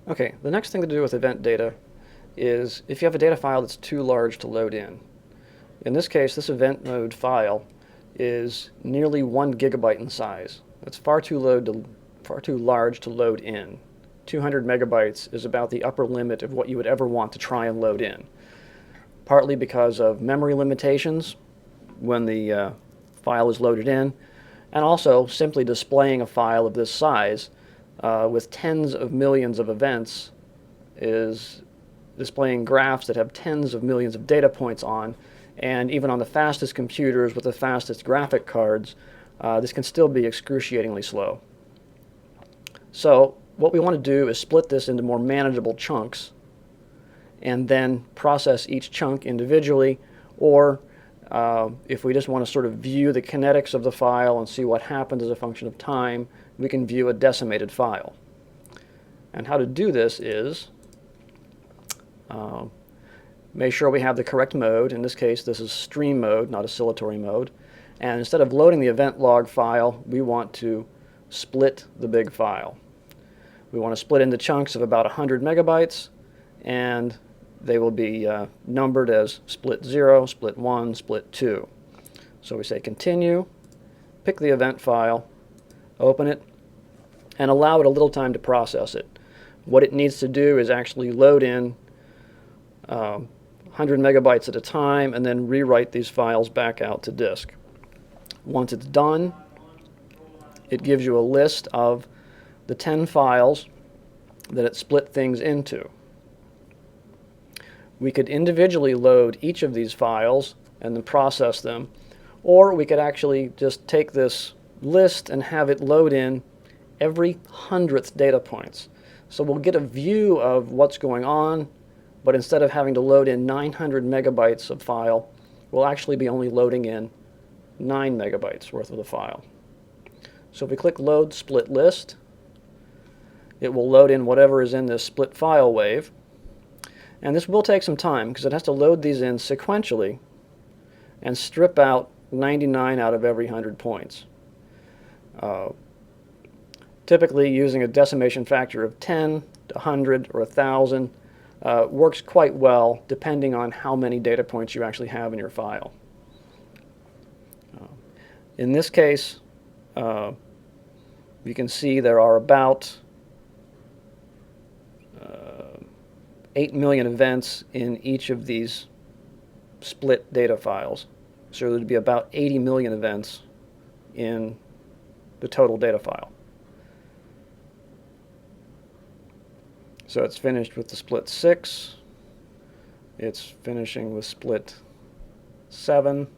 Okay, the next thing to do with event data is if you have a data file that's too large to load in. In this case, this event mode file is nearly 1 gigabyte in size. That's far too large to load in. 200 megabytes is about the upper limit of what you would ever want to try and load in, partly because of memory limitations when the file is loaded in, and also simply displaying a file of this size with tens of millions of events is displaying graphs that have tens of millions of data points on, and even on the fastest computers with the fastest graphic cards, this can still be excruciatingly slow. So what we want to do is split this into more manageable chunks and then process each chunk individually, or if we just want to sort of view the kinetics of the file and see what happens as a function of time, we can view a decimated file. And how to do this is make sure we have the correct mode. In this case, this is stream mode, not oscillatory mode. And instead of loading the event log file, we want to split the big file. We want to split into chunks of about 100 megabytes, and they will be numbered as split 0, split 1, split 2. So we say continue, pick the event file, open it, and allow it a little time to process it. What it needs to do is actually load in 100 megabytes at a time and then rewrite these files back out to disk. Once it's done, it gives you a list of the 10 files that it split things into. We could individually load each of these files and then process them, or we could actually just take this list and have it load in every 100th data points. So we'll get a view of what's going on, but instead of having to load in 900 megabytes of file, we'll actually be only loading in 9 megabytes worth of the file. So if we click Load Split List, it will load in whatever is in this split file wave. And this will take some time because it has to load these in sequentially and strip out 99 out of every 100 points. Typically using a decimation factor of 10 to 100 or 1,000 works quite well depending on how many data points you actually have in your file. In this case, you can see there are about 8 million events in each of these split data files. So there'd be about 80 million events in the total data file. So it's finished with the split 6. It's finishing with split 7.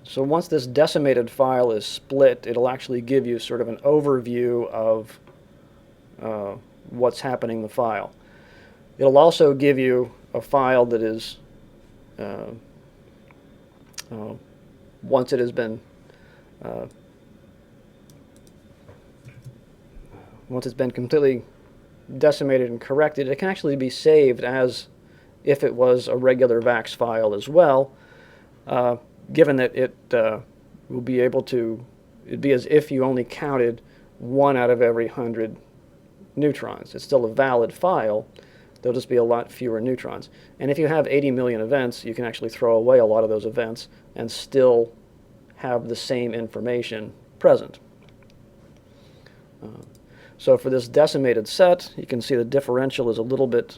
So once this decimated file is split, it'll actually give you sort of an overview of what's happening in the file. It'll also give you a file that is, once it has been, once it's been completely decimated and corrected, it can actually be saved as if it was a regular VAX file as well. Given that it will be able to, it'd be as if you only counted 1 out of every 100 neutrons. It's still a valid file. There'll just be a lot fewer neutrons. And if you have 80 million events, you can actually throw away a lot of those events and still have the same information present. So for this decimated set, you can see the differential is a little bit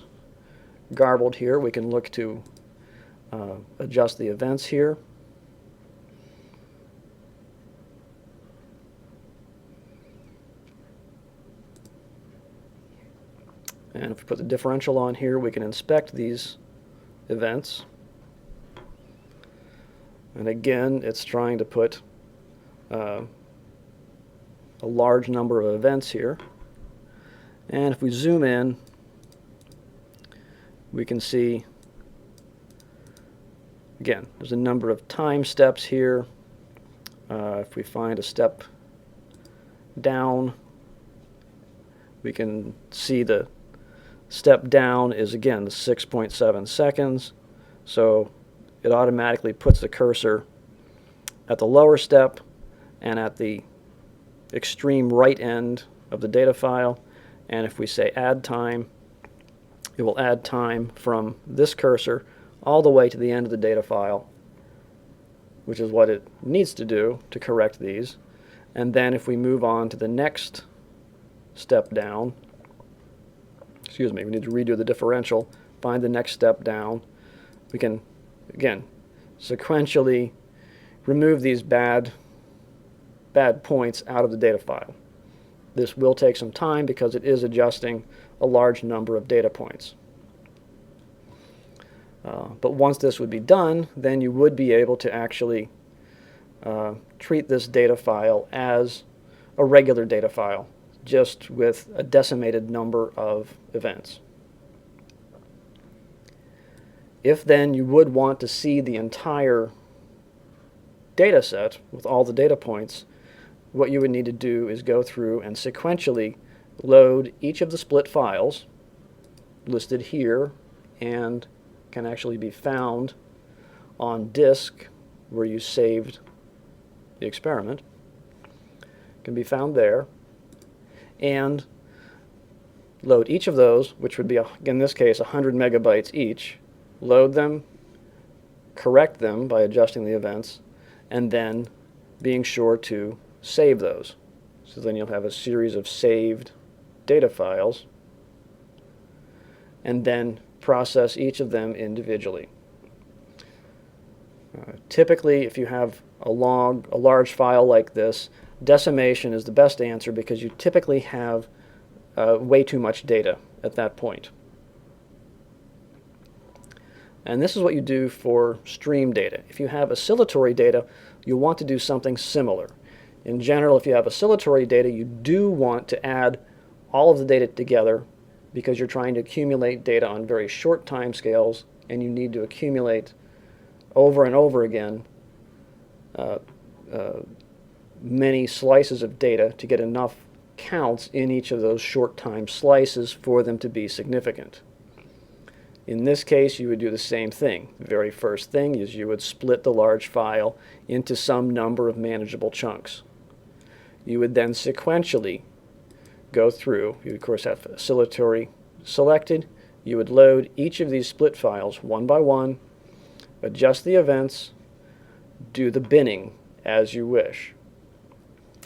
garbled here. We can look to adjust the events here. And if we put the differential on here, we can inspect these events. And again, it's trying to put a large number of events here. And if we zoom in, we can see, again, there's a number of time steps here. If we find a step down, we can see the step down is, again, the 6.7 seconds. So it automatically puts the cursor at the lower step and at the extreme right end of the data file. And if we say add time, it will add time from this cursor all the way to the end of the data file, which is what it needs to do to correct these. And then if we move on to the next step down, we need to redo the differential, find the next step down, we can, again, sequentially remove these bad points out of the data file. This will take some time because it is adjusting a large number of data points. But once this would be done, then you would be able to actually treat this data file as a regular data file, just with a decimated number of events. If then you would want to see the entire data set with all the data points, what you would need to do is go through and sequentially load each of the split files listed here and can actually be found on disk where you saved the experiment. Can be found there, and load each of those, which would be, in this case, 100 megabytes each, load them, correct them by adjusting the events, and then being sure to save those. So then you'll have a series of saved data files, and then process each of them individually. Typically, if you have a large file like this, decimation is the best answer because you typically have way too much data at that point. And this is what you do for stream data. If you have oscillatory data, you'll want to do something similar. In general, if you have oscillatory data, you do want to add all of the data together because you're trying to accumulate data on very short time scales, and you need to accumulate over and over again many slices of data to get enough counts in each of those short time slices for them to be significant. In this case, you would do the same thing. The very first thing is you would split the large file into some number of manageable chunks. You would then sequentially go through. You would, of course, have oscillatory selected. You would load each of these split files one by one, adjust the events, do the binning as you wish.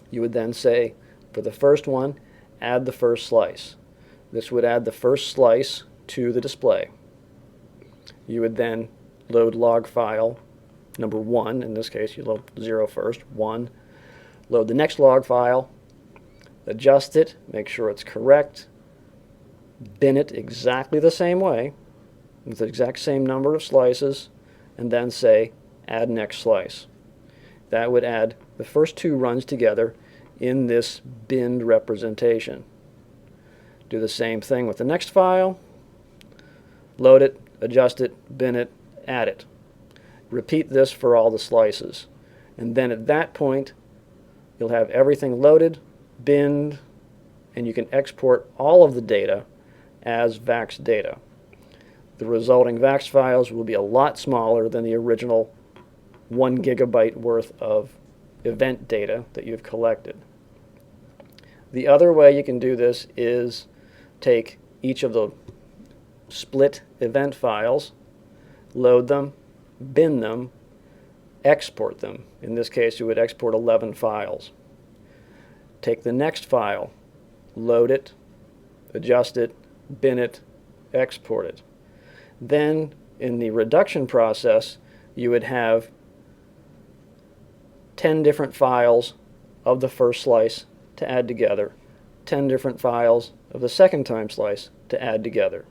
You would then say, for the first one, add the first slice. This would add the first slice to the display. You would then load log file number 1. In this case, you load 0 first, 1. Load the next log file, adjust it, make sure it's correct, bin it exactly the same way, with the exact same number of slices, and then say, add next slice. That would add the first 2 runs together in this binned representation. Do the same thing with the next file, load it, adjust it, bin it, add it. Repeat this for all the slices. And then at that point, you'll have everything loaded, binned, and you can export all of the data as VAX data. The resulting VAX files will be a lot smaller than the original 1 gigabyte worth of event data that you've collected. The other way you can do this is take each of the split event files, load them, bin them, export them. In this case, you would export 11 files. Take the next file, load it, adjust it, bin it, export it. Then, in the reduction process, you would have 10 different files of the first slice to add together, 10 different files of the second time slice to add together.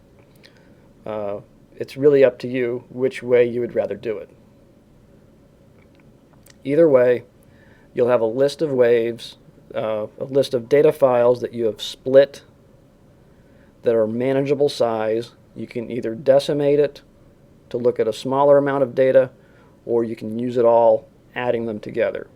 It's really up to you which way you would rather do it. Either way, you'll have a list of waves, a list of data files that you have split that are manageable size. You can either decimate it to look at a smaller amount of data, or you can use it all adding them together.